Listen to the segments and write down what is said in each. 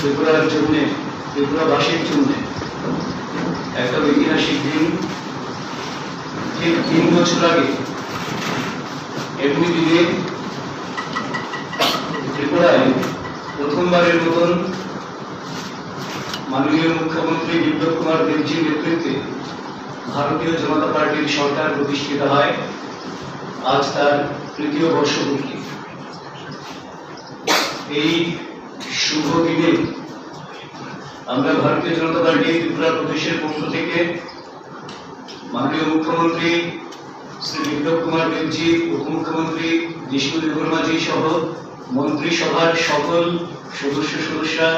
ত্রিপুরার জন্য, ত্রিপুরাবাসীর জন্য একটা ঐতিহাসিক দিন। ঠিক 3 বছর আগে এমনি দিনে ত্রিপুরায় প্রথমবারের মতন মাননীয় মুখ্যমন্ত্রী বিপ্লব কুমার দেবজির নেতৃত্বে ভারতীয় জনতা পার্টির সরকার প্রতিষ্ঠিত হয়। আজ তার 3য় বর্ষপূর্তি। এই শুভ দিনে আমরা ভারতীয় জনতা পার্টি ত্রিপুরা প্রদেশের পক্ষ থেকে মাননীয় মুখ্যমন্ত্রী শ্রী বিপ্লব কুমার দেবজি, উপমুখ্যমন্ত্রী যিশু দেববর্মাজি সহ মন্ত্রিসভার সকল সদস্যরা,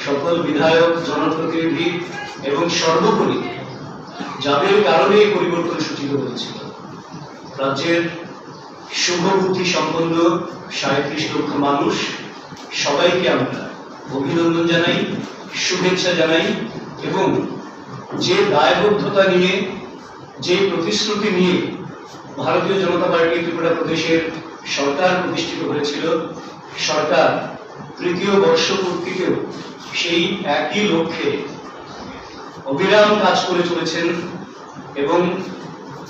সকল বিধায়ক, জনপ্রতিনিধি এবং সর্বোপরি যাদের কারণে এই পরিবর্তন সূচিত হয়েছিল, রাজ্যের শুভ বুদ্ধি সম্পন্ন 37 লক্ষ মানুষ, সবাইকে আমরা অভিনন্দন জানাই, শুভেচ্ছা জানাই এবং যে দায়বদ্ধতা নিয়ে, যে প্রতিশ্রুতি নিয়ে ভারতীয় জনতা পার্টি ত্রিপুরা প্রদেশের সরকার প্রতিষ্ঠিত হয়েছিল, সরকার 3য় বর্ষপূর্তিতেও সেই একই লক্ষ্যে অবিরাম কাজ করে চলেছেন এবং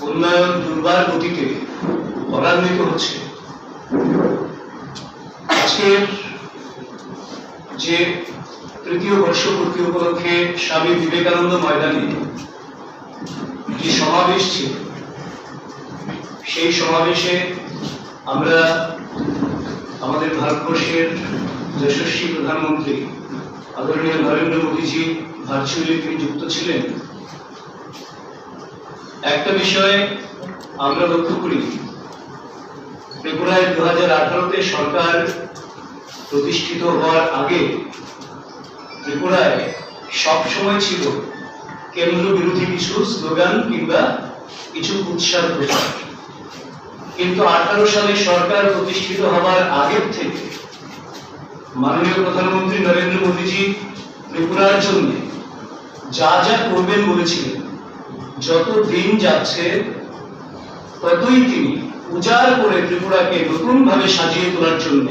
উন্নয়ন দুর্বার গতিতে ত্বরান্বিত হচ্ছে। আজকের যে 3য় বর্ষপূর্তি উপলক্ষে স্বামী বিবেকানন্দ ময়দানে যে সমাবেশ ছিল, সেই সমাবেশে আমরা আমাদের ভারতবর্ষের যশস্বী প্রধানমন্ত্রী আদরণীয় নরেন্দ্র মোদীজি ভার্চুয়ালি তিনি যুক্ত ছিলেন। একটা বিষয়ে আমরা লক্ষ্য করি, ত্রিপুরায় 2018-তে সরকার প্রতিষ্ঠিত হওয়ার আগে ত্রিপুরায় সবসময় ছিল কেন্দ্র বিরোধী কিছু স্লোগান কিংবা কিছু উৎসাহ প্রচার। কিন্তু 18 সালে সরকার প্রতিষ্ঠিত হওয়ার আগের থেকে মাননীয় প্রধানমন্ত্রী নরেন্দ্র মোদীজি ত্রিপুরার জন্য যা যা করবেন বলেছিলেন, যত দিন যাচ্ছে ততই তিনি উজাড় করে ত্রিপুরাকে নতুনভাবে সাজিয়ে তোলার জন্য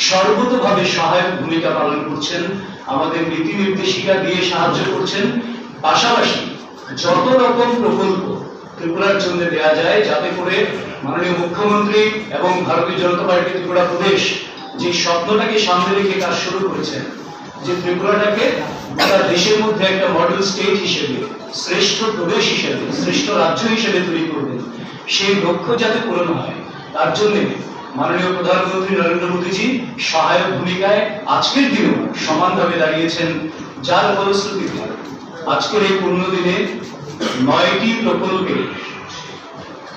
সর্বতোভাবে সহায়ক ভূমিকা পালন করছেন, আমাদের নীতি নির্দেশিকা দিয়ে সাহায্য করছেন। পাশাপাশি যত রকম প্রকল্প ত্রিপুরার জন্য দেওয়া যায়, যাতে করে মাননীয় মুখ্যমন্ত্রী এবং ভারতীয় জনতা পার্টি ত্রিপুরা প্রদেশ যে স্বপ্নটাকে সামনে রেখে কাজ শুরু করেছেন, যে ত্রিপুরাটাকে গোটা দেশের মধ্যে একটা মডেল স্টেট হিসেবে, শ্রেষ্ঠ প্রদেশ হিসেবে, শ্রেষ্ঠ রাজ্য হিসেবে তৈরি করবেন, সেই লক্ষ্য যাতে পূরণ হয় তার জন্য মাননীয় প্রধানমন্ত্রী নরেন্দ্র মোদীজি সহায়ক ভূমিকায় আজকের দিনেও সমানভাবে দাঁড়িয়েছেন। যার ফলশ্রুতিতে আজকের এই পূর্ণ দিনে 9টি প্রকল্পে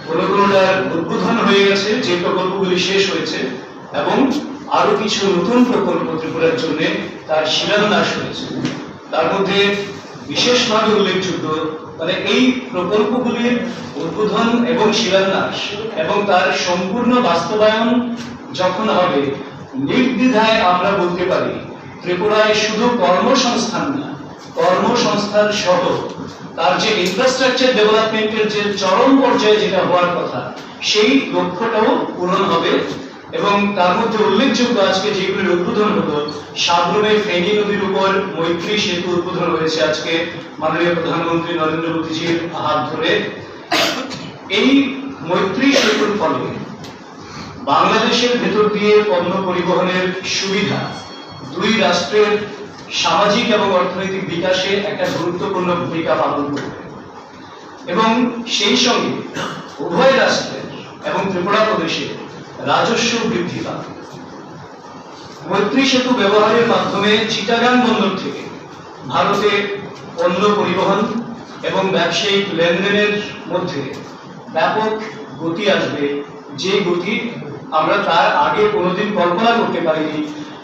কোনটার উদ্বোধন হয়ে গেছে, যে প্রকল্পগুলি শেষ হয়েছে, এবং আরো কিছু নতুন প্রকল্প ত্রিপুরার জন্য তার শিলান্যাস হয়েছে। তার মধ্যে বিশেষভাবে উল্লেখযোগ্য মানে এই প্রকল্পগুলির উদ্বোধন এবং শিলান্যাস এবং তার সম্পূর্ণ বাস্তবায়ন যখন হবে, নির্দ্বিধায় আমরা বলতে পারি ত্রিপুরায় শুধু কর্মসংস্থান না, কর্মসংস্থান সহ তার যে ইনফ্রাস্ট্রাকচার ডেভেলপমেন্টের যে চরম পর্যায়ে যেটা হওয়ার কথা, সেই লক্ষ্যটাও পূরণ হবে। এবং তার মধ্যে উল্লেখযোগ্য আজকে যেগুলির উদ্বোধন হলো, সাবরুমে ফেনী নদীর উপর মৈত্রী সেতু উদ্বোধন হয়েছে আজকে মাননীয় প্রধানমন্ত্রী নরেন্দ্র মোদীজির হাত ধরে। এই মৈত্রী সেতুর ফলে বাংলাদেশের ভেতর দিয়ে পণ্য পরিবহনের সুবিধা দুই রাষ্ট্রের সামাজিক এবং অর্থনৈতিক বিকাশে একটা গুরুত্বপূর্ণ ভূমিকা পালন করবে এবং সেই সঙ্গে উভয় রাষ্ট্রের এবং ত্রিপুরা প্রদেশে রাজস্ব বৃদ্ধি পাবে। মৈত্রী সেতু ব্যবহারের মাধ্যমে চিটাগাং বন্দর থেকে ভারতে পণ্য পরিবহন এবং ব্যবসায়িক লেনদেনের মধ্যে ব্যাপক গতি আসবে, যে গতি আমরা তার আগে কোনোদিন কল্পনা করতে পারিনি।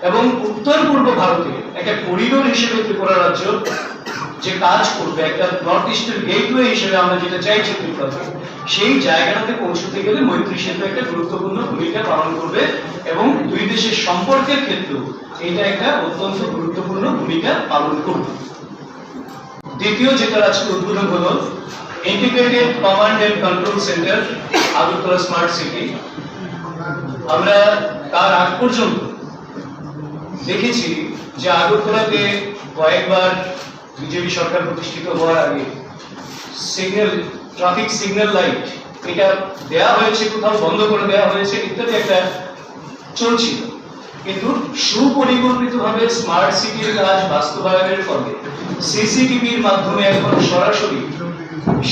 এবং উত্তর পূর্ব ভারতে একটা করিডোর হিসেবে ত্রিপুরা রাজ্য যে কাজ করবে, একটা নর্থ ইস্টের গেটওয়ে হিসেবে আমরা যেটা চাইছি ত্রিপুরাতে, সেই জায়গাটাতে পৌঁছতে গেলে মৈত্রী সেতু একটা গুরুত্বপূর্ণ ভূমিকা পালন করবে এবং দুই দেশের সম্পর্কের ক্ষেত্রেও এটা একটা অত্যন্ত গুরুত্বপূর্ণ ভূমিকা পালন করবে। দ্বিতীয় যেটা আজকে উদ্বোধন হলো, integrated command and control centre Agartala smart city. আমরা তার আগ পর্যন্ত দেখেছি যে আগরতলাতে কয়েকবার বিজেপি সরকার প্রতিষ্ঠিত হওয়ার আগে সিগন্যাল, ট্রাফিক সিগন্যাল লাইট এটা দেয়া হয়েছে, কোথাও বন্ধ করে দেওয়া হয়েছে ইত্যাদি একটা চলছিল। কিন্তু সুপরিকল্পিতভাবে স্মার্ট সিটির কাজ বাস্তবায়নের ফলে সিসিটিভির মাধ্যমে এখন সরাসরি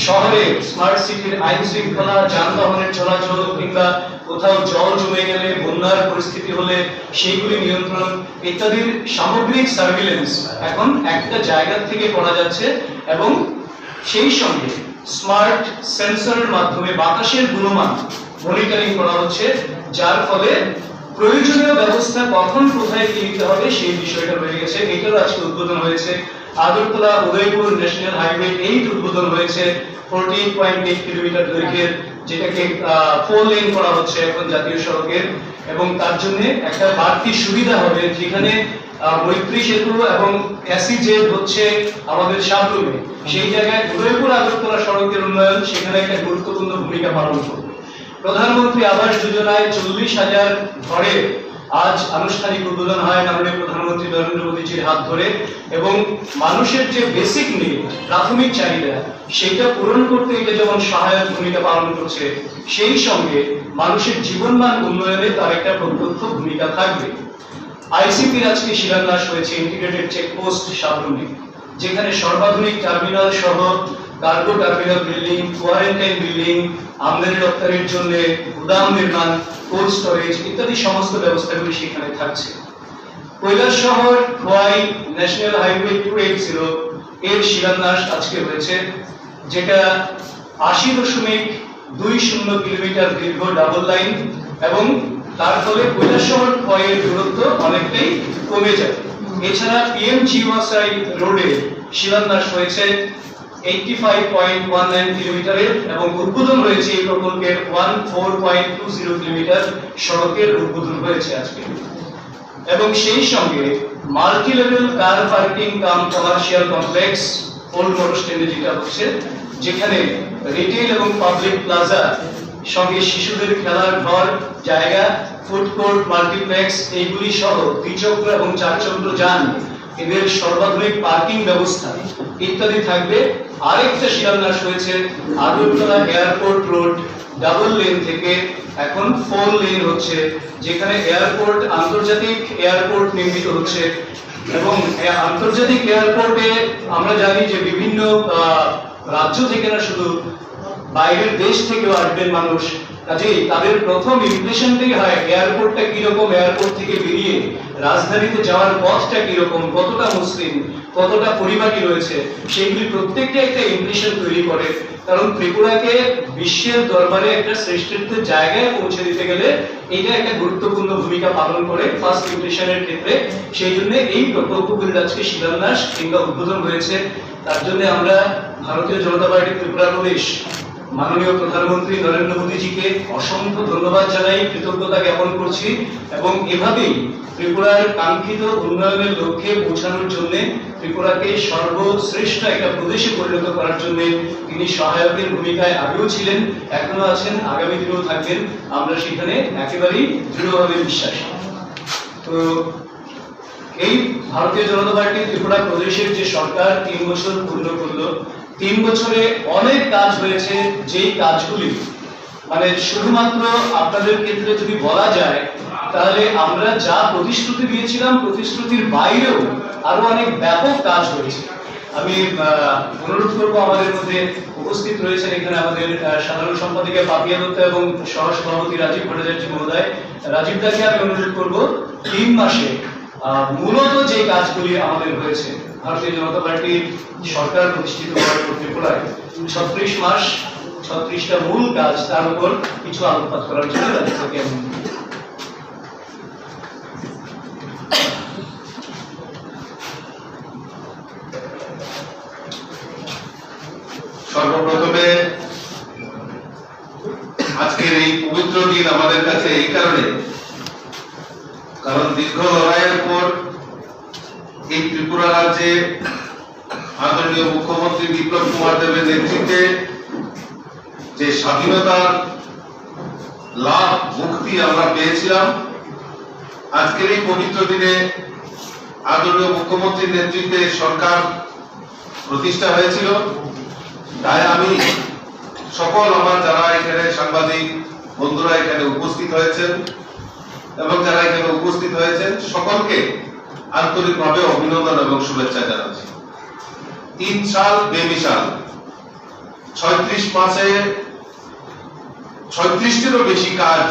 শহরে স্মার্ট সিটির আইন শৃঙ্খলা, যানবাহনের চলাচল কিংবা কোথাও জল জমে গেলে, বন্যার পরিস্থিতি হলে সেইগুলি নিয়ন্ত্রণ ইত্যাদির সামগ্রিক সার্ভিলেন্স এখন একটা জায়গা থেকে করা যাচ্ছে এবং সেই সঙ্গে স্মার্ট সেন্সরের মাধ্যমে বাতাসের গুণমান মনিটরিং করা হচ্ছে, যার ফলে প্রয়োজনীয় ব্যবস্থা কখন কোথায় কি নিতে হবে সেই বিষয়টা রয়ে গেছে। এটারও আজকে উদ্বোধন হয়েছে। আগরতলা উদয়পুর ন্যাশনাল হাইওয়ে 8 উদ্বোধন হয়েছে 14.8 কিলোমিটার দৈর্ঘ্যের, যেটাকে 4 লেন করা হচ্ছে এখন জাতীয় সড়কের, এবং তার জন্য একটা বাড়তি সুবিধা হবে। যেখানে মৈত্রী সেতু এবং অ্যাসিজেড হচ্ছে আমাদের সাবরুমে, সেই জায়গায় উদয়পুর আগরতলা সড়কের উন্নয়ন সেখানে একটা গুরুত্বপূর্ণ ভূমিকা পালন করবে। প্রধানমন্ত্রী আবাস যোজনায় 40,000 ঘরে আজ আনুষ্ঠানিক উদ্বোধন হয় মাননীয় প্রধানমন্ত্রী নরেন্দ্র মোদীজির হাত ধরে, এবং মানুষের যে বেসিক নিড, প্রাথমিক চাহিদা, সেটা পূরণ করতে এটা যেমন সহায়ক ভূমিকা পালন করছে, সেই সঙ্গে মানুষের জীবনমান উন্নয়নে তার একটা প্রত্যক্ষ ভূমিকা থাকবে। আইসিপির আজকে শিলান্যাস হয়েছে ইন্টিগ্রেটেড চেকপোস্ট সাবরুমে, যেখানে সর্বাধুনিক টার্মিনাল সহ cargo terminal building, quarantine building, আমদানি রপ্তানির জন্য গুদাম নির্মাণ, কোল্ড স্টোরেজ ইত্যাদি সমস্ত ব্যবস্থাগুলি সেখানে থাকছে। কৈলাসহর খোয়াই ন্যাশনাল হাইওয়ে 280 এর শিলান্যাস আজকে হয়েছে, যেটা 80.20 কিলোমিটার দীর্ঘ ডাবল লাইন, এবং তার ফলে কৈলাসহর খোয়াইয়ের দূরত্ব অনেকটাই কমে যাবে। এছাড়া পিএমজিওয়াসাই রোডে শিলান্যাস হয়েছে 85.19 কিলোমিটারের, এবং উদ্বোধন হয়েছে এই প্রকল্পের 14.20 কিলোমিটার সড়কের উদ্বোধন হয়েছে আজকে। এবং সেই সঙ্গে মাল্টি লেভেল কার পার্কিং কাম কমার্শিয়াল কমপ্লেক্স ওল্ড মোটর স্ট্যান্ডে যেটা হচ্ছে, যেখানে রিটেল এবং পাবলিক প্লাজা সঙ্গে শিশুদের খেলার ঘর, জায়গা, ফুড কোর্ট, মাল্টিপ্লেক্স এইগুলি সহ দ্বিচক্র এবং চারচক্র যান এদের সর্বাধুনিক পার্কিং ব্যবস্থা ইত্যাদি থাকবে। আরেকটা শিলান্যাস হয়েছে Agartala airport road double lane থেকে এখন 4 লেন হচ্ছে, যেখানে এয়ারপোর্ট, আন্তর্জাতিক এয়ারপোর্ট নির্মিত হচ্ছে। এবং আন্তর্জাতিক এয়ারপোর্টে আমরা জানি যে বিভিন্ন রাজ্য থেকে না, শুধু বাইরের দেশ থেকেও আসবেন মানুষ, কাজেই তাদের প্রথম ইমপ্রেশনটাই হয় এয়ারপোর্টটা কিরকম, এয়ারপোর্ট থেকে বেরিয়ে রাজধানীতে যাওয়ার পথটা কিরকম, কতটা মসৃণ, কতটা পরিপাটি রয়েছে, সেইগুলি প্রত্যেকটা একটা ইমপ্রেশন তৈরি করে। কারণ ত্রিপুরাকে বিশ্বের দরবারে একটা শ্রেষ্ঠত্বের জায়গায় পৌঁছে দিতে গেলে এটা একটা গুরুত্বপূর্ণ ভূমিকা পালন করে ফার্স্ট ইমপ্রেশনের ক্ষেত্রে। সেই জন্য এই প্রকল্পগুলির আজকে শিলান্যাস কিংবা উদ্বোধন হয়েছে। তার জন্য আমরা ভারতীয় জনতা পার্টি ত্রিপুরা প্রদেশ মাননীয় প্রধানমন্ত্রী নরেন্দ্র মোদীজিকে অসংখ্য ধন্যবাদ জানাই, কৃতজ্ঞতা জ্ঞাপন করছি, এবং এভাবেই ত্রিপুরার কাঙ্ক্ষিত উন্নয়নের লক্ষ্যে পৌঁছানোর জন্য, ত্রিপুরাকে সর্বশ্রেষ্ঠ একটা প্রদেশে পরিণত করার জন্য তিনি সহায়কের ভূমিকায় আগেও ছিলেন, এখনো আছেন, আগামী দিনেও থাকবেন। আমরা সেখানে একেবারেই দৃঢ়ভাবে বিশ্বাসী। তো এই ভারতীয় জনতা পার্টি ত্রিপুরা প্রদেশের যে সরকার 3 বছর পূর্ণ করলো, 3 বছরে অনেক কাজ হয়েছে, যেই কাজগুলি মানে শুধুমাত্র আপনাদের ক্ষেত্রে যদি বলা যায়, তাহলে আমরা যা প্রতিশ্রুতি দিয়েছিলাম প্রতিশ্রুতির বাইরেও আরো অনেক ব্যাপক কাজ হয়েছে। আমি অনুরোধ করব, আমাদের মধ্যে উপস্থিত রয়েছেন এখানে আমাদের সাধারণ সম্পাদিকা পাপিয়া দত্ত এবং সহ সভাপতি রাজীব ভট্টাচার্য মহোদয়। রাজীব দাকে আমি অনুরোধ করব 3 মাসে মূলত যে কাজগুলি আমাদের হয়েছে, ভারতীয় জনতা পার্টির সরকার প্রতিষ্ঠিত হওয়ার পর ত্রিপুরায় 36 মাস 36টা মূল কাজ, তার উপর কিছু আলোকপাত করার জন্য রাজ্যকে আমি সর্বপ্রথমে আজকের এই পবিত্র দিন আমাদের কাছে এই কারণে, কারণ দীর্ঘ লড়াইয়ের পর এই ত্রিপুরা রাজ্যে আদরণীয় মুখ্যমন্ত্রী বিপ্লব কুমার দেবের নেতৃত্বে যে স্বাধীনতার লাভ মুক্তি আমরা পেয়েছিলাম, আজকের এই পবিত্র দিনে আদরণীয় মুখ্যমন্ত্রীর নেতৃত্বে সরকার প্রতিষ্ঠা হয়েছিল। তাই আমি সকল আমার যারা এখানে সাংবাদিক বন্ধুরা এখানে উপস্থিত হয়েছেন এবং যারা এখানে উপস্থিত হয়েছেন সকলকে আন্তরিকভাবে অভিনন্দন এবং শুভেচ্ছা জানাচ্ছি। 3 সাল বেমিসাল, 36 মাসে 36টিরও বেশি কাজ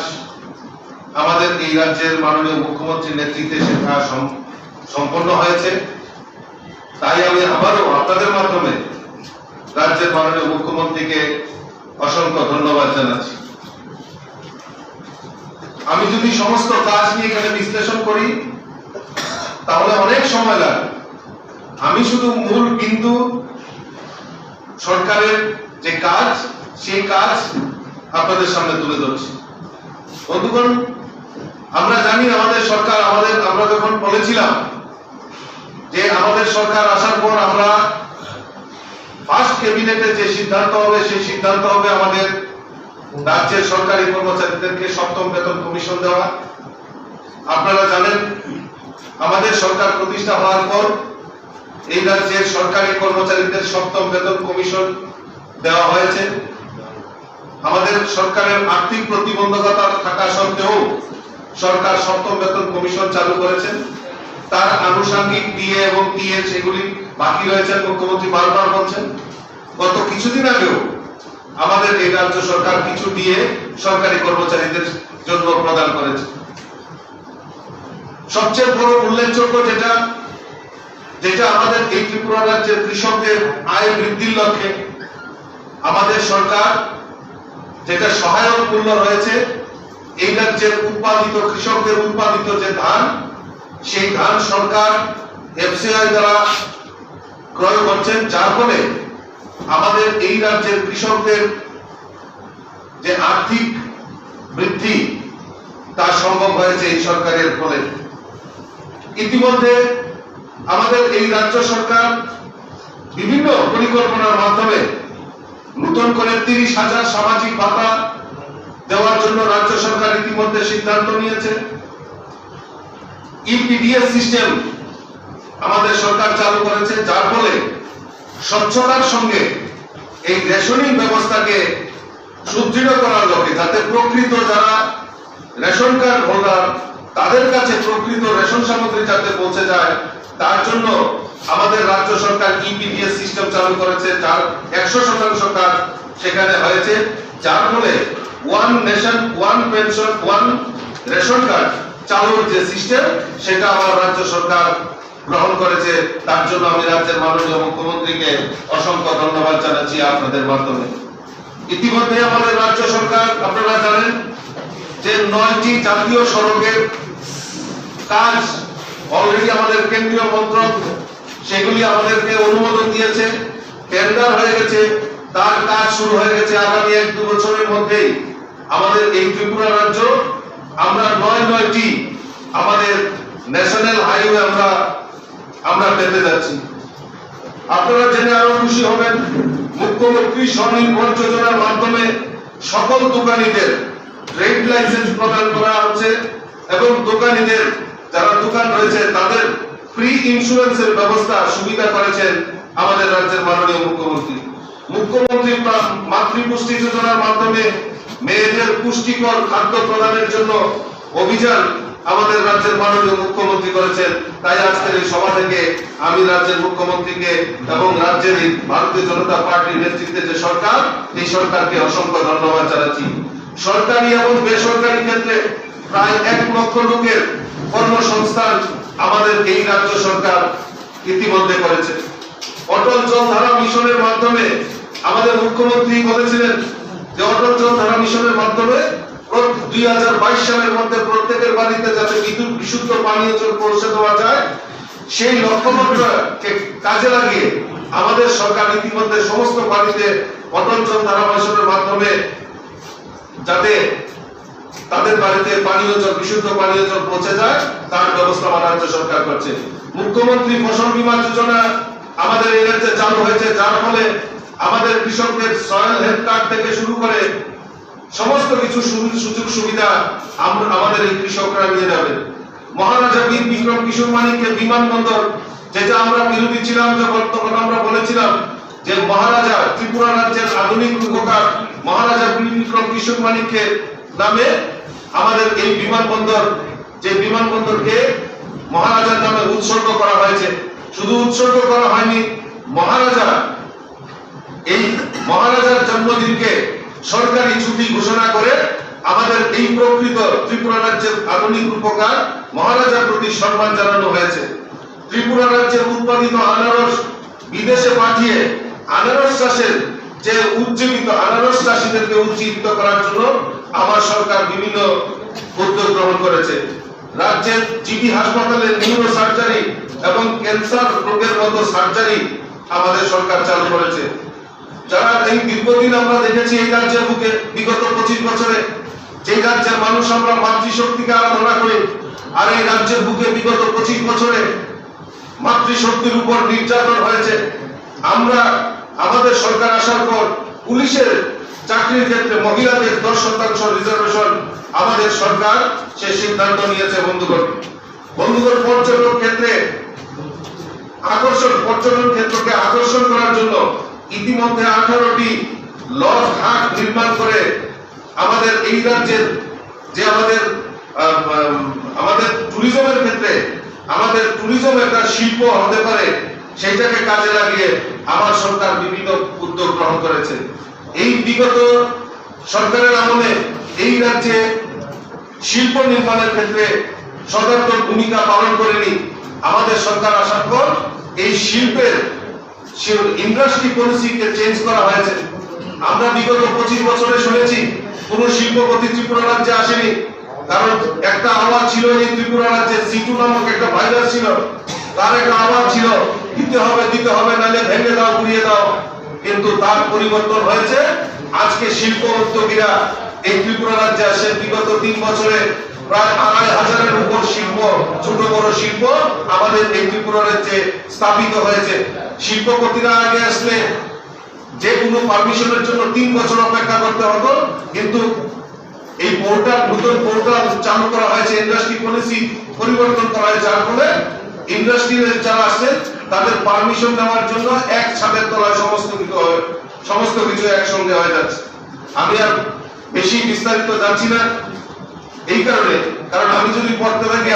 আমাদের এই রাজ্যের মাননীয় মুখ্যমন্ত্রীর নেতৃত্বে সেটা সম্পন্ন হয়েছে। তাই আমি আবারও আপনাদের মাধ্যমে রাজ্যের মাননীয় মুখ্যমন্ত্রীকে অসংখ্য ধন্যবাদ জানাচ্ছি। আমি যদি সমস্ত কাজ নিয়ে এখানে বিশ্লেষণ করি তাহলে অনেক সময় লাগবে। আমি শুধু মূল বিন্দু সরকারের যে কাজ সেই কাজ আপনাদের সামনে তুলে ধরছি। বন্ধুগণ, আমরা জানি আমাদের সরকার আমরা যখন বলেছিলাম যে আমাদের সরকার আসার পর আমরা ফার্স্ট ক্যাবিনেটে যে সিদ্ধান্ত হবে সেই সিদ্ধান্ত হবে আমাদের রাজ্যের সরকারি কর্মচারীদেরকে 7ম বেতন কমিশন দেওয়া। আপনারা জানেন আমাদের সরকার প্রতিষ্ঠা হওয়ার পর এই রাজ্যের সরকারি কর্মচারীদের 7ম বেতন কমিশন দেওয়া হয়েছে। আমাদের সরকারের আর্থিক প্রতিবন্ধকতা থাকা সত্ত্বেও সরকার 7ম বেতন কমিশন চালু করেছেন। তার আনুষঙ্গিক ডিএ এবং টিএ সেগুলি বাকি রয়েছে, মুখ্যমন্ত্রী বারবার বলছেন। গত কিছুদিন আগেও আমাদের এই রাজ্য সরকার কিছু ডিএ সরকারি কর্মচারীদের জন্য প্রদান করেছে। সবচেয়ে বড় উল্লেখযোগ্য যেটা আমাদের এই ত্রিপুরা রাজ্যের কৃষকদের আয় বৃদ্ধির লক্ষ্যে আমাদের সরকার যেটা সহায়ক মূল্য রয়েছে, এই রাজ্যের উৎপাদিত কৃষকদের উৎপাদিত যে ধান, সেই ধান সরকার এফসিআই দ্বারা ক্রয় করছেন, যার ফলে আমাদের এই রাজ্যের কৃষকদের যে আর্থিক বৃদ্ধি তা সম্ভব হয়েছে এই সরকারের ফলে। ইতিমধ্যে আমাদের এই রাজ্য সরকার বিভিন্ন পরিকল্পনার মাধ্যমে নতুন করে 30,000 সামাজিক ভাতা দেওয়ার জন্য রাজ্য সরকার ইতিমধ্যে সিদ্ধান্ত নিয়েছে। ইপিডিএস সিস্টেম আমাদের সরকার চালু করেছে, যার ফলে স্বচ্ছতার সঙ্গে এই রেশনিং ব্যবস্থাকে সুদৃঢ় করার লক্ষ্যে যাতে প্রকৃত যারা রেশন কার্ড হোল্ডার তাদের কাছে প্রকৃত রেশন সামগ্রী যাতে পৌঁছে যায়, তার জন্য আমাদের রাজ্য সরকার ইপিডিএস সিস্টেম চালু করেছে, যার 100% কাজ সেখানে হয়েছে, যার ফলে one nation one pension one ration card চালুর যে সিস্টেম সেটা আমার রাজ্য সরকার গ্রহণ করেছে। তার জন্য আমি রাজ্যের মাননীয় মুখ্যমন্ত্রীকে অসংখ্য ধন্যবাদ জানাচ্ছি আপনাদের মাধ্যমে। ইতিমধ্যে আমাদের রাজ্য সরকার আপনারা জানেন যে 9টি জাতীয় সড়কের কাজ অলরেডি আমাদের কেন্দ্রীয় মন্ত্রক সেগুলি আমাদেরকে অনুমোদন দিয়েছে, টেন্ডার হয়ে গেছে, তার কাজ শুরু হয়ে গেছে। আগামী 1-2 বছরের মধ্যেই আমাদের এই ত্রিপুরা রাজ্য আমরা 9টি আমাদের ন্যাশনাল হাইওয়ে আমরা পেতে যাচ্ছি। আপনারা জেনে আরো খুশি হবেন, মুখ্যমন্ত্রী স্বনির্ভর যোজনার মাধ্যমে সকল দোকানীদের ট্রেড লাইসেন্স প্রদান করা হচ্ছে এবং দোকানীদের যারা দোকান রয়েছে তাদের ফ্রি ইন্স্যুরেন্সের ব্যবস্থা সুবিধা করেছেন আমাদের রাজ্যের মাননীয় মুখ্যমন্ত্রী। মুখ্যমন্ত্রী মাতৃপুষ্টি যোজনার মাধ্যমে মেয়েদের পুষ্টিকর খাদ্য প্রদানের জন্য অভিযান আমাদের রাজ্যের মাননীয় মুখ্যমন্ত্রী করেছেন। তাই আজকের এই সভা থেকে আমি রাজ্যের মুখ্যমন্ত্রীকে এবং রাজ্যের ভারতীয় জনতা পার্টির নেতৃত্বে যে সরকার, এই সরকারকে অসংখ্য ধন্যবাদ জানাচ্ছি। সরকারি এবং বেসরকারি ক্ষেত্রে প্রায় 1 লক্ষ লোকের কর্মসংস্থান আমাদের এই রাজ্য সরকার ইতিমধ্যে করেছে। অটল জলধারা মিশনের মাধ্যমে আমাদের মুখ্যমন্ত্রী বলেছিলেন যে অটল জলধারা মিশনের মাধ্যমে 2022 সালের মধ্যে প্রত্যেকের বাড়িতে যাতে বিশুদ্ধ পানীয় জল পৌঁছে দেওয়া যায়, সেই লক্ষ্যমাত্রাকে কাজে লাগিয়ে আমাদের সরকার ইতিমধ্যে সমস্ত বাড়িতে অটল জলধারা মিশনের মাধ্যমে যাতে তাদের বাড়িতে বিশুদ্ধ পানীয় জল পৌঁছে যায় তার ব্যবস্থা আমার রাজ্য সরকার করছে। মুখ্যমন্ত্রী ফসল বীমা যোজনা আমাদের এই রাজ্যে চালু হয়েছে, যার ফলে আমাদের কৃষকদের সয়েল হেলথ কার্ড থেকে শুরু করে সমস্ত কিছু সুযোগ সুবিধা আমাদের এই কৃষকরা নিয়ে যাবে। মহারাজা বীর বিক্রম কিশোর মানিককে বিমানবন্দর, যেটা আমরা বিরোধী ছিলাম তখন আমরা বলেছিলাম যে মহারাজা ত্রিপুরা রাজ্যের আধুনিক রূপকার মহারাজা বীর বিক্রম কিশোর মানিককে নামে আমাদের এই বিমানবন্দর, যে বিমানবন্দরকে মহারাজার নামে উৎসর্গ করা হয়েছে। শুধু উৎসর্গ করা হয়নি, এই মহারাজার জন্মদিনকে সরকারি ছুটি ঘোষণা করে আমাদের এই প্রকৃত ত্রিপুরা রাজ্যের আধুনিক রূপকার মহারাজার প্রতি সম্মান জানানো হয়েছে। ত্রিপুরা রাজ্যের উৎপাদিত আনারস বিদেশে পাঠিয়ে আনারস চাষের যে উজ্জীবিত আনারস চাষীদেরকে উজ্জীবিত করার জন্য আমার সরকার বিভিন্ন উদ্যোগ গ্রহণ করেছে। রাজ্যের জিবি হাসপাতালে নিউরো সার্জারি এবং ক্যান্সার রোগের মতো সার্জারি আমাদের সরকার চালু করেছে। যারা এই দীর্ঘদিন আমরা দেখেছি এই রাজ্যের বুকে বিগত 25 বছরে, যে রাজ্যের মানুষ আমরা মাতৃশক্তিকে আরাধনা করি, আর এই রাজ্যের বুকে বিগত 25 বছরে মাতৃশক্তির উপর নির্যাতন হয়েছে। আমরা আমাদের সরকার আসার পর পুলিশের চাকরির ক্ষেত্রে মহিলাদের 10% রিজার্ভেশন আমাদের সরকার সে সিদ্ধান্ত নিয়েছে। বন্ধুগণ, পর্যটন ক্ষেত্রকে আকর্ষণ করার জন্য ইতিমধ্যে 18টি লজ হাট নির্মাণ করে আমাদের এই রাজ্যের যে আমাদের ট্যুরিজমের ক্ষেত্রে আমাদের ট্যুরিজম একটা শিল্প হতে পারে, সেইটাকে কাজে লাগিয়ে আমার সরকার বিভিন্ন উদ্যোগ গ্রহণ করেছে। এই বিগত সরকারের আমলে এই রাজ্যে শিল্প নির্মাণের ক্ষেত্রে সদর্থক ভূমিকা পালন করেনি। আমাদের সরকার আসার পর এই শিল্পের ইন্ডাস্ট্রি পলিসিকে চেঞ্জ করা হয়েছে। আমরা বিগত 25 বছরে শুনেছি কোন শিল্পপতি ত্রিপুরা রাজ্যে আসেনি, কারণ একটা আওয়াজ ছিল এই ত্রিপুরা রাজ্যে সিটু নামক একটা ভাইরাস ছিল, তার একটা আওয়াজ ছিল দিতে হবে নাহলে ভেঙে দাও, গুড়িয়ে দাও। কিন্তু তার পরিবর্তন হয়েছে। আজকে শিল্প উদ্যোগীরা এই ত্রিপুরা রাজ্যে আসে। বিগত 3 বছরে প্রায় 2500-এর উপর শিল্প, ছোট বড় শিল্প আমাদের এই ত্রিপুরা রাজ্যে স্থাপিত হয়েছে। শিল্পপতিরা আগে আসলে যে কোনো পারমিশনের জন্য 3 বছর অপেক্ষা করতে হতো, কিন্তু এই নতুন পোর্টাল চালু করা হয়েছে, ইন্ডাস্ট্রি পলিসি পরিবর্তন করা হয়েছে, যার ফলে ইন্ডাস্ট্রি যারা আসছে তাদের পারমিশন নেওয়ার জন্য এক ছাদের তলায় সমস্ত কিছু একসঙ্গে হয়ে যাচ্ছে। আমি আর বেশি বিস্তারিত যাচ্ছি না এই কারণ আমি যদি পড়তে থাকি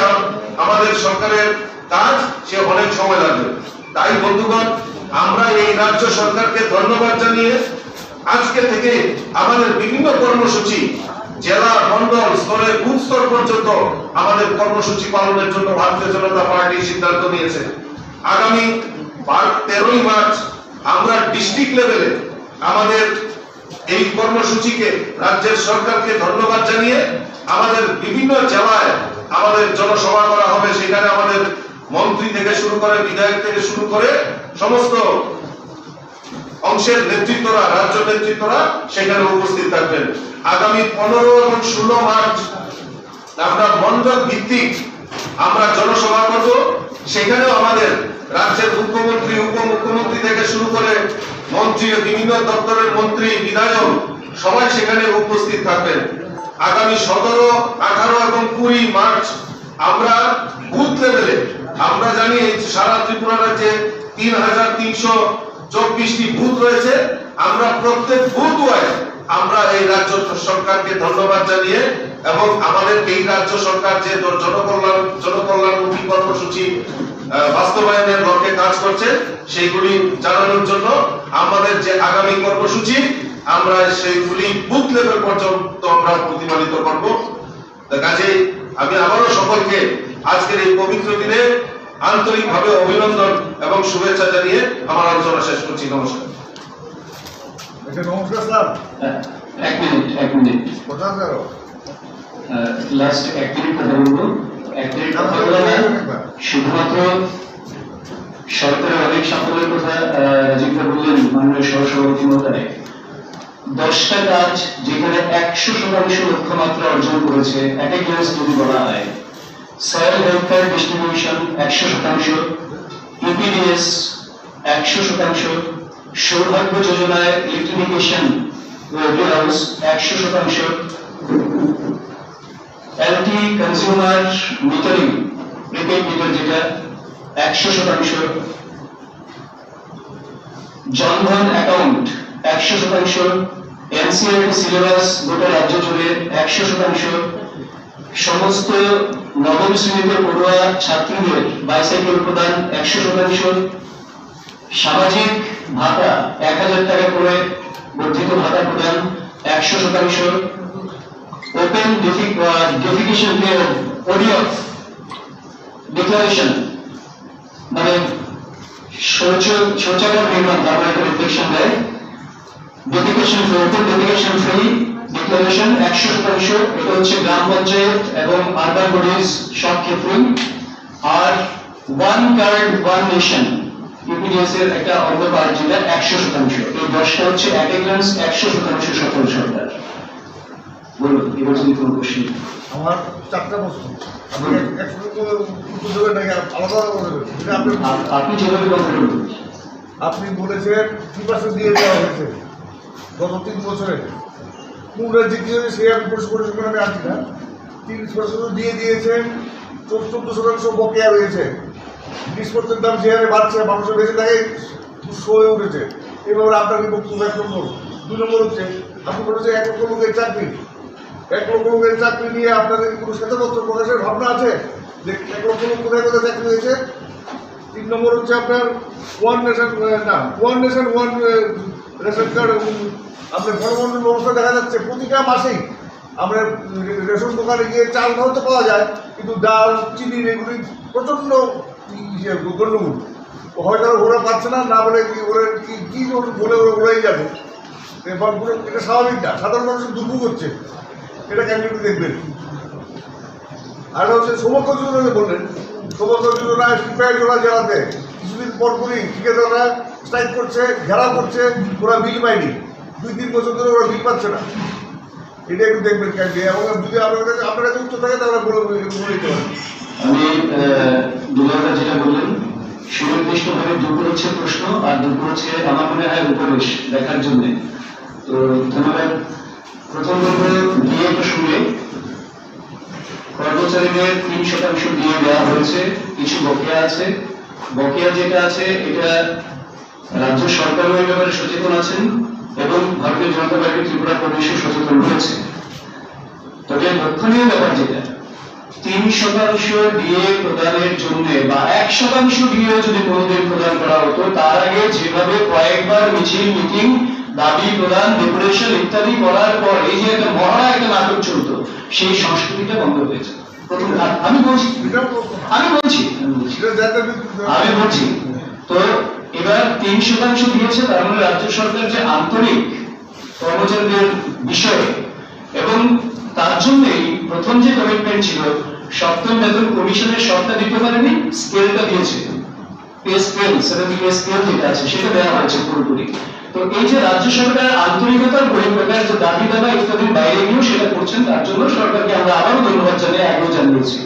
আমাদের সরকারের কাজ সে অনেক সময় লাগবে। তাই বন্ধুগণ, আমরা এই রাজ্য সরকারকে ধন্যবাদ জানিয়ে আজকে থেকে আমাদের বিভিন্ন কর্মসূচি জেলা মন্ডল স্তরে বুথ স্তর পর্যন্ত আমাদের কর্মসূচি পালনের জন্য ভারতীয় জনতা পার্টি সিদ্ধান্ত নিয়েছে। আগামী 13ই মার্চ আমরা ডিস্ট্রিক্ট লেভেলে আমাদের এই কর্মসূচিকে রাজ্যের সরকারকে ধন্যবাদ জানিয়ে আমাদের বিভিন্ন জেলায় আমাদের জনসভা করা হবে। সেখানে আমাদের মন্ত্রী থেকে শুরু করে বিধায়ক থেকে শুরু করে সমস্ত অংশের নেতৃত্বরা, রাজ্য নেতৃত্বরা সেখানে উপস্থিত থাকবেন। আগামী 15 এবং 16 মার্চ আমরা মন্ডল ভিত্তিক আমরা জনসভা করব। সেখানেও আমাদের রাজ্যের মুখ্যমন্ত্রী, উপমুখ্যমন্ত্রী থেকে শুরু করে মন্ত্রী, বিভিন্ন দপ্তরের মন্ত্রী, বিধায়ক সবাই সেখানে উপস্থিত থাকবেন। আগামী 17, 18 এবং 20 মার্চ আমরা বুথ লেভেলে, আমরা জানি সারা ত্রিপুরা রাজ্যে 3324টি বুথ রয়েছে। আমরা প্রত্যেক বুথ ওয়াইজ আমরা এই রাজ্য সরকারকে ধন্যবাদ জানিয়ে এবং আমাদের এই রাজ্য সরকার যে জনকল্যাণমুখী কর্মসূচি বাস্তবায়নের লক্ষ্যে কাজ করছে সেইগুলি জানানোর জন্য আমাদের যে আগামী কর্মসূচি আমরা সেইগুলি বুথ লেভেল পর্যন্ত আমরা প্রতিপালিত করব। কাজে আমি আবারও সকলকে আজকের এই পবিত্র দিনে আন্তরিকভাবে অভিনন্দন এবং শুভেচ্ছা জানিয়ে আমার আলোচনা শেষ করছি। নমস্কার। নমস্কার স্যার। এক মিনিট কোথায় স্যার? লাস্ট এক মিনিট কথা বলবো। শুধুমাত্র সরকারের অনেক সাফল্যের কথা যেটা বললেন মাননীয় সহসভাপতি মহোদয়, 10টা কাজ যেখানে 100% লক্ষ্যমাত্রা অর্জন করেছে, এক এক ক্লাস যদি বলা হয়, সয়েল ওয়েলফেয়ার ডিস্ট্রিবিউশন 100%, ইপিডিএস 100%, সৌভাগ্য যোজনায় electrification house 100%, LT consumer metering prepaid metre যেটা 100%, জনধন অ্যাকাউন্ট 100%, এনসিআরটি সিলেবাস গোটা রাজ্য জুড়ে 100%, সমস্ত নবম শ্রেণীতে পড়ুয়া ছাত্রীদের বাইসাইকেল প্রদান 100%, সামাজিক ভাতা 1000 টাকা করে বর্ধিত ভাতা প্রদান 100%, ওপেন ডেফিকেশন ওডিএফ ডিক্লারেশন মানে শৌচাগার নির্মাণ তারপরে একটা রিফ্লেকশন দেয়, defecation free, open defecation free declaration 100%, এটা হচ্ছে গ্রাম পঞ্চায়েত এবং আরবান বডিজ সব ক্ষেত্রেই। আর ওয়ান কার্ড ওয়ান নেশন ইউপিডিএস এর একটা অন্য পার্ট যেটা 100%, এই 10টা হচ্ছে অ্যাট এ গ্ল্যান্স 100% সফল সরকার। বলুন এবার যদি কোনো কোশ্চেন। আমার 4টা প্রশ্ন, আপনি একসাথে উত্তর দেবেন নাকি আলাদা আলাদা দেবেন? এটা আপনি যেভাবে কমফোর্টেবল। আপনি বলেছেন 3% দিয়ে দেওয়া হয়েছে গত 3 বছরে, কোন রাজ্যে কি হয়েছে সেই আমি প্রশ্ন করেছি, আমি আনছি না। 30% দিয়ে দিয়েছেন, 14% বকেয়া রয়েছে, 20% দাম যে হারে বাড়ছে মানুষের বেঁচে থাকে শো হয়ে উঠেছে। এভাবে আপনাকে বক্তব্য 1 নম্বর। 2 নম্বর হচ্ছে আপনি বলেছেন 1 লক্ষ লোকের চাকরি, 1 লক্ষ লোকের চাকরি নিয়ে আপনাদের কোনো শ্বেতপত্র প্রকাশের ভাবনা আছে যে 1 লক্ষ লোক কোথায় কোথায় চাকরি হয়েছে? 3 নম্বর হচ্ছে আপনার one nation one ration card, আপনার ঘরবন্টন ব্যবস্থা দেখা যাচ্ছে প্রতিটা মাসেই আমরা রেশন দোকানে গিয়ে চাল হয়তো পাওয়া যায়, কিন্তু ডাল চিনি এগুলি প্রচণ্ড গণ্ডগোল, হয়তো ওরা পাচ্ছে না, না বলে কি ওরা কি বলে ওরাই যাবে, এটা স্বাভাবিক না, সাধারণ মানুষের দুর্ভোগ হচ্ছে, এটা কেন একটু দেখবেন। আর হচ্ছে সৌভাগ্য যোজনা বললেন, সৌভাগ্য যোজনা সিপাহী জোড়া জেলাতে কিছুদিন পরপরই ঠিকাদাররা স্ট্রাইক করছে, ঘেরাও করছে, ওরা বিল পায়নি, 2-3 বছর ধরে ওরা বিল পাচ্ছে না, এটা একটু দেখবেন কেন। এবং যদি আপনার কাছে উত্তর থাকে তাহলে বলে দিতে পারেন। আমি দুলাভাই যেটা বললেন সুনির্দিষ্টভাবে দুপুর হচ্ছে প্রশ্ন আর দুপুর হচ্ছে আমার মনে হয় উপবেশ দেখার জন্য। তো ধন্যবাদ। প্রথম বলবো দিয়ে তো শুনে কর্মচারীদের 3% দিয়ে দেওয়া হয়েছে, কিছু বকেয়া আছে, বকেয়া যেটা আছে এটা রাজ্য সরকারও এই ব্যাপারে সচেতন আছেন এবং ভারতীয় জনতা পার্টি ত্রিপুরা প্রদেশও সচেতন রয়েছে। তবে লক্ষণীয় ব্যাপার যেটা 3% দিয়ে প্রদানের জন্য বা 1% দিয়ে যদি কোনোদিন প্রদান করা হতো, তার আগে যেভাবে কয়েকবার মিছিল মিটিং দাবি প্রদান ডেপুটেশন ইত্যাদি করার পর এই যে একটা মহড়া একটা নাটক চলতো, সেই সংস্কৃতিটা বন্ধ হয়েছে। প্রথম আমি বলছি তো এবার 3% দিয়েছে, তার মানে রাজ্য সরকার যে আন্তরিক কর্মচারীদের বিষয়ে, এবং তার জন্যই প্রথম যে কমিটমেন্ট ছিল 7ম বেতন কমিশনের সবটা দিতে পারেনি, স্কেলটা দিয়েছে, পে স্কেল 7 পে স্কেল যেটা আছে সেটা দেওয়া হয়েছে পুরোপুরি। তো এই যে রাজ্য সরকারের আন্তরিকতার বহিঃপ্রকাশ, যে দাবি দাবা ইত্যাদির বাইরে গিয়েও সেটা করছেন, তার জন্য সরকারকে আমরা আবারও ধন্যবাদ জানিয়ে আগেও জানিয়েছি।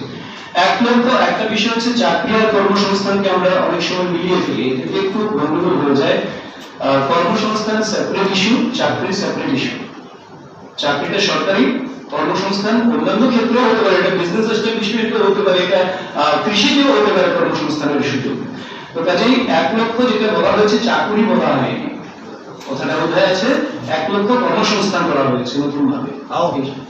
1 লক্ষ একটা বিষয় হচ্ছে চাকরি আর কর্মসংস্থানকে আমরা অনেক সময় মিলিয়ে ফেলি, এতে একটু গন্ডগোল হয়ে যায়। কর্মসংস্থান সেপারেট ইস্যু, চাকরি সেপারেট ইস্যু। চাকরিটা সরকারি, কর্মসংস্থান অন্যান্য ক্ষেত্রেও হতে পারে, এটা বিজনেস এস্টাবলিশমেন্টও হতে পারে, এটা কৃষিতেও হতে পারে কর্মসংস্থানের সুযোগ। তো কাজেই 1 লক্ষ যেটা বলা হয়েছে চাকরি বলা হয়নি, কথাটা বোঝায় আছে 1 লক্ষ কর্মসংস্থান করা হয়েছে নতুন ভাবে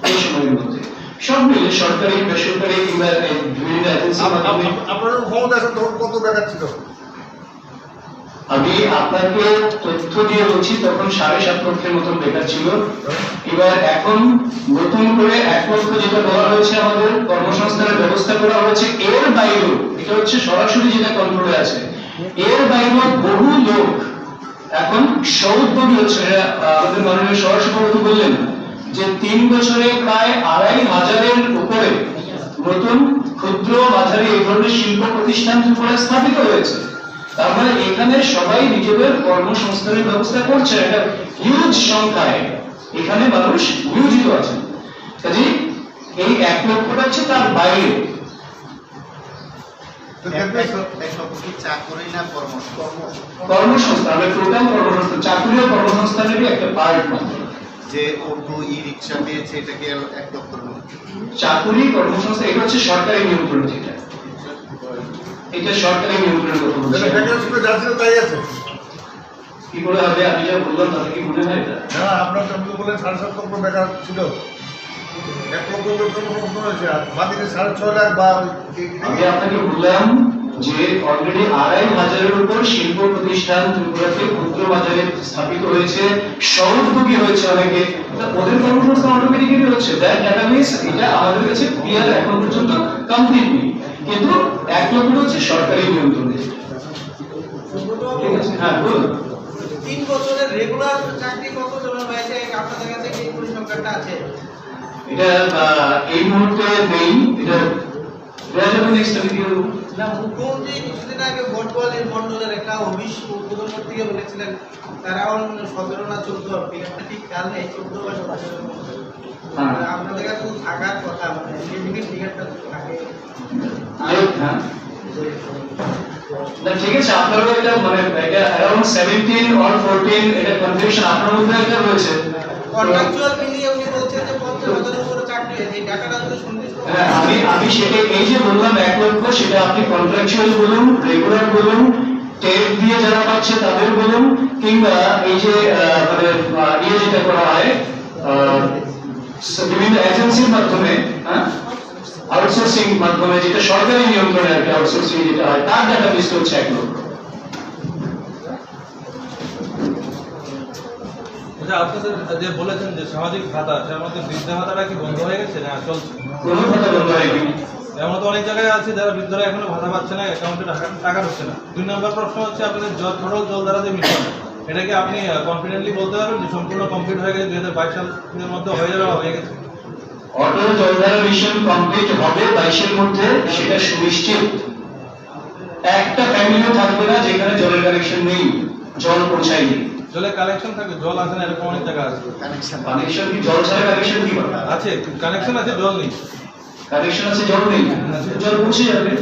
এই সময়ের মধ্যে, সব মিলে সরকারি বেসরকারি কিংবা বিভিন্ন এজেন্সির মাধ্যমে। আপনাদের ক্ষমতা আছে তখন কত বেকার ছিল? আমি আপনাকে তথ্য দিয়ে বলছি, তখন 7.5 লক্ষের মতন বেকার ছিল। এবার এখন নতুন করে 1 লক্ষ যেটা বলা হয়েছে আমাদের কর্মসংস্থানের ব্যবস্থা করা হয়েছে, এর বাইরেও, এটা হচ্ছে সরাসরি যেটা কন্ট্রোলে আছে, এর বাইরেও বহু লোক এখন স্ব-উদ্যোগী হচ্ছে। আমাদের মাননীয় সহসভাপতি বললেন যে 3 বছরে প্রায় 2500-এর উপরে নতুন ক্ষুদ্র মাঝারি এই ধরনের শিল্প প্রতিষ্ঠান ত্রিপুরায় স্থাপিত হয়েছে। তার মানে এখানে সবাই নিজেদের কর্মসংস্থানের ব্যবস্থা করছে, একটা হিউজ সংখ্যায় এখানে মানুষ নিয়োজিত আছেন। কাজে এই 1 লক্ষটা হচ্ছে তার বাইরে। কর্মসংস্থান আমরা টোটাল কর্মসংস্থান, চাকরি ও কর্মসংস্থানেরই একটা পার্ট মাত্র। যে অটো ই রিক্সা পেয়েছে এটাকে 1 লক্ষ, চাকরি কর্মসংস্থান এটা হচ্ছে সরকারি নিয়ন্ত্রণ, যেটা এটা সরকারি নিয়ন্ত্রণের কথা বলছি। ভ্যাকেন্সিতে যা ছিল তাই আছে। কি করে হবে? আমি যা বললাম তাতে কি মনে হয় এটা? না আপনার আপনি তো বললেন 7.5 লক্ষ বেকার ছিল, 1 লক্ষ লোক প্রশ্ন হয়েছে, আর বাকিতে 6.5 লাখ বা আমি আপনাকে বললাম যে অলরেডি 2,500-এর উপর শিল্প প্রতিষ্ঠান ত্রিপুরাতে ক্ষুদ্র বাজারে স্থাপিত হয়েছে, সহযোগী হয়েছে অনেকে, তা ওদের কর্মসংস্থান অটোমেটিক্যালি হচ্ছে। দ্যাট ডাটাবেস এটা আমাদের কাছে ক্লিয়ার এখন পর্যন্ত কমপ্লিট নেই, কিন্তু 1 লক্ষ হচ্ছে সরকারি নিয়ন্ত্রণে। ঠিক আছে, হ্যাঁ বলুন। 3 বছরের রেগুলার চাকরি কত জনের হয়েছে আপনাদের কাছে কি পরিসংখ্যানটা আছে? এটা এই মুহূর্তে নেই, এটা নেক্সট আমি দিয়ে দেবো। না, মুখ্যমন্ত্রী কিছুদিন আগে বটওয়ালির মন্ডলের একটা অফিস উদ্বোধন করতে গিয়ে বলেছিলেন তারাও 17 না 14, ফিগারটা ঠিক খেয়াল নেই, 14 বা 17 মধ্যে। আপনাদের কাছে তো থাকার কথা, মানে এদিকে ফিগারটা থাকে। হ্যাঁ না ঠিক আছে, আপনারও এটা মানে এটা অ্যারাউন্ড 17 or 14 এটা কনফিউশন আপনার মধ্যে এটা রয়েছে। কন্ট্রাকচুয়াল মিলিয়ে উনি বলছেন যে 50,000-এর উপরে চাকরি হয়েছে, এই টাকাটা যদি শুনতে হ্যাঁ আমি সেটা এই যে বললাম 1 লক্ষ, সেটা আপনি কন্ট্রাকচুয়াল বলুন, রেগুলার বলুন, টেট দিয়ে যারা পাচ্ছে তাদের বলুন, কিংবা এই যে মানে ইয়ে যেটা করা হয় বিভিন্ন এজেন্সির মাধ্যমে, হ্যাঁ আউটসোর্সিং মাধ্যমে, যেটা সরকারি নিয়ন্ত্রণে আর কি আউটসোর্সিং যেটা হয়, তার ডাটা বেস হচ্ছে 1 লক্ষ। আচ্ছা, আপনাদের যে বলেছেন যে সামাজিক ভাতা, তার মধ্যে বৃদ্ধা ভাতাটা কি বন্ধ হয়ে গেছে না চলছে? কোনো ভাতা বন্ধ হয়নি। এমন তো অনেক জায়গায় আছে যারা বৃদ্ধরা এখনো ভাতা পাচ্ছে না, অ্যাকাউন্টে টাকা ঢুকছে না। 2 নম্বর প্রশ্ন হচ্ছে আপনাদের ছোটল জলধারা যে মিশন, এটা কি আপনি কনফিডেন্টলি বলতে পারবেন যে সম্পূর্ণ কমপ্লিট হয়ে গেছে, 2022 সালের মধ্যে হয়ে যাবে বা হয়ে গেছে? অটল জলধারা মিশন কমপ্লিট হবে 22-এর মধ্যে, সেটা সুনিশ্চিত। একটা ফ্যামিলিও থাকবে না যেখানে জলের কানেকশন নেই, জল পৌঁছায়নি। জলের কালেকশন থাকে, জল আসে না, এরকম অনেক জায়গা আছে। কানেকশন কি জল ছাড়া কানেকশন কি পাবে? আছে, কানেকশন আছে, জল নেই। কানেকশন আছে, জল নেই, জল পৌঁছে যাবে।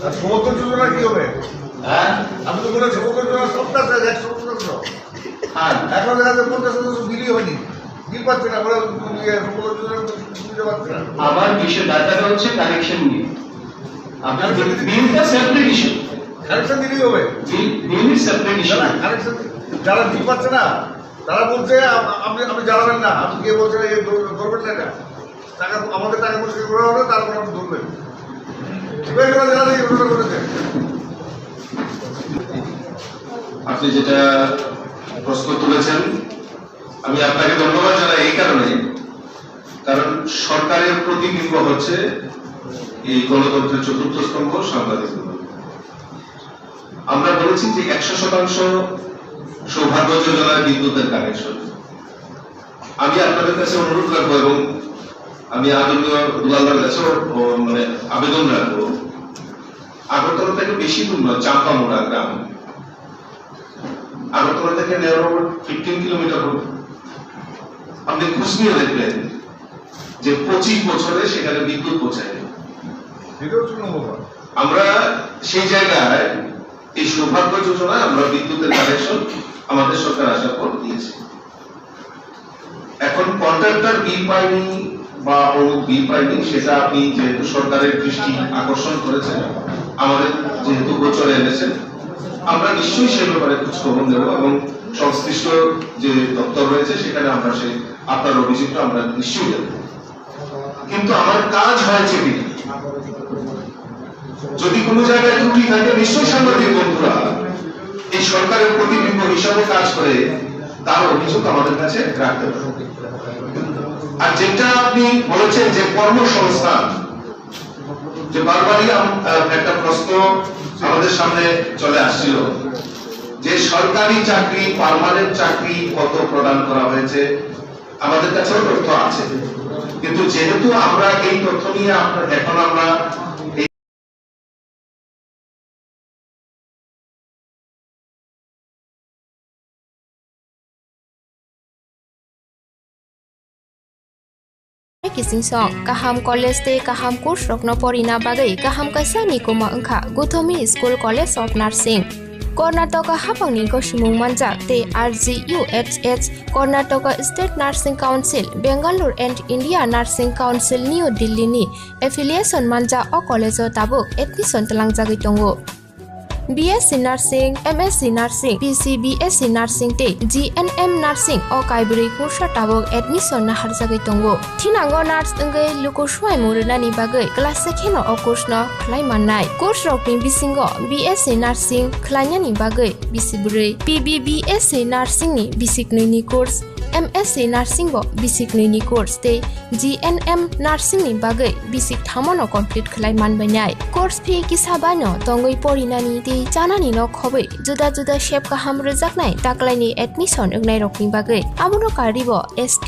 আর সমুদ্র যোজনা কি হবে? হ্যাঁ আপনি তো বলেন সমুদ্র যোজনা সবটা 100%। হ্যাঁ এখন দেখা যাচ্ছে 50% বিলি হয়নি, বিল পাচ্ছে না, ওরা সমুদ্র যোজনা সুবিধা পাচ্ছে না। আমার বিষয় ডাটাটা হচ্ছে কানেকশন নিয়ে। আপনার বিলটা সেপারেট ইস্যু, কানেকশন দিলেই হবে। Bill is separate issue. Connection যারা বিল পাচ্ছে না তারা বলছে আপনি জ্বালাবেন না, আপনি গিয়ে বলছেন এই ধরবেন না, এটা টাকা আমাদের টাকা পরিষ্কার করা হলে তারপর আপনি ধরবেন। আপনি যেটা প্রশ্ন তুলেছেন, আমি আপনাকে ধন্যবাদ জানাই এই কারণে, কারণ সরকারের প্রতিবিম্ব হচ্ছে এই গণতন্ত্রের 4র্থ স্তম্ভ সাংবাদিকতা। আমরা বলেছি যে 100% সৌভাগ্য যোজনার বিদ্যুতের কানেকশন। আমি আপনাদের কাছে অনুরোধ রাখবো এবং আমি আদরণীয় দুলালদার কাছেও মানে আবেদন রাখবো, আগরতলা থেকে বেশি দূর নয়, চাম্পামোড়া গ্রাম, আগরতলা থেকে নেওয়ার 15 কিলোমিটার হবে। আপনি খোঁজ নিয়ে দেখবেন যে 25 বছরে সেখানে বিদ্যুৎ পৌঁছায়। আমরা সেই জায়গায় এই সৌভাগ্য যোজনায় আমরা বিদ্যুতের কানেকশন আমাদের সরকার আসার পর দিয়েছে। এখন কন্ট্রাক্টর বিল পায়নি বা অমুক বিল পায়নি, সেটা আপনি যেহেতু সরকারের দৃষ্টি আকর্ষণ করেছেন, আমাদের যেহেতু গোচরে এনেছেন, আমরা নিশ্চয়ই সে ব্যাপারে খোঁজ খবর নেব এবং সংশ্লিষ্ট যে দপ্তর রয়েছে সেখানে আমরা সেই আপনার অভিযোগটা আমরা নিশ্চয়ই দেব। কিন্তু আমার কাজ হয়েছে কি, যদি কোনো জায়গায় ত্রুটি থাকে নিশ্চয়ই সাংবাদিক বন্ধুরা এই সরকারের প্রতিবিম্ব হিসাবে কাজ করে তার অভিযোগ আমাদের কাছে রাখতে পারে। আর যেটা আপনি বলেছেন যে কর্মসংস্থান, যে বারবারই একটা প্রশ্ন আমাদের সামনে চলে আসছিল যে সরকারি চাকরি, পার্মানেন্ট চাকরি কত প্রদান করা হয়েছে, আমাদের কাছেও তথ্য আছে, কিন্তু যেহেতু আমরা এই তথ্য নিয়ে এখন আমরা Kising song kaham college te kaham course rokno porina bagai kaham kaisa nikoma engkha Guthomi School College of Nursing Karnataka hapangni gosimung manjak te RGUHH Karnataka State Nursing Council Bangalore and India Nursing Council New Delhi ni affiliation manjak o college o tabuk admission talangjagui tongo. BSc Nursing, MSc Nursing, PCBSc Nursing te GNM Nursing o kaibri kursa tabuk admission na harjagai tongo. Thinango nurse engei lukuswai murunani bagai class 2 o course no khlai mannai. Course rokni bisingo BSc Nursing khlainani bagai bisiburi, PBBSc Nursing ni bisiknui ni course, MSc Nursing bo bisiknui ni course te GNM Nursing ni bagai bisik thamono complete khlai manbainai. Course fee kisabano tongoi porinani te janani no khobai juda juda shape kaham rejaknai taklaini admission engnai rokni bagai amono karibo ST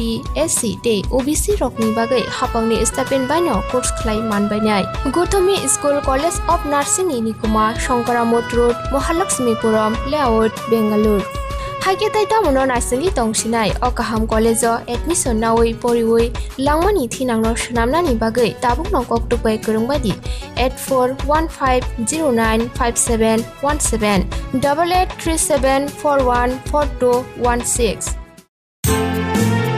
SC te OBC rokni bagai hapangni stipend baino course khlai manbainai. Gothami School College of Nursing ni Nikuma Shankaramot Road Mahalakshmipuram Layout Bangalore. Haike taita mono narsingni tongsinai o kaham college o admission nawi poriwui langmani thinangno shnamnani bagai tabuk no koktukbai kurungbadi 8415095717 8837414216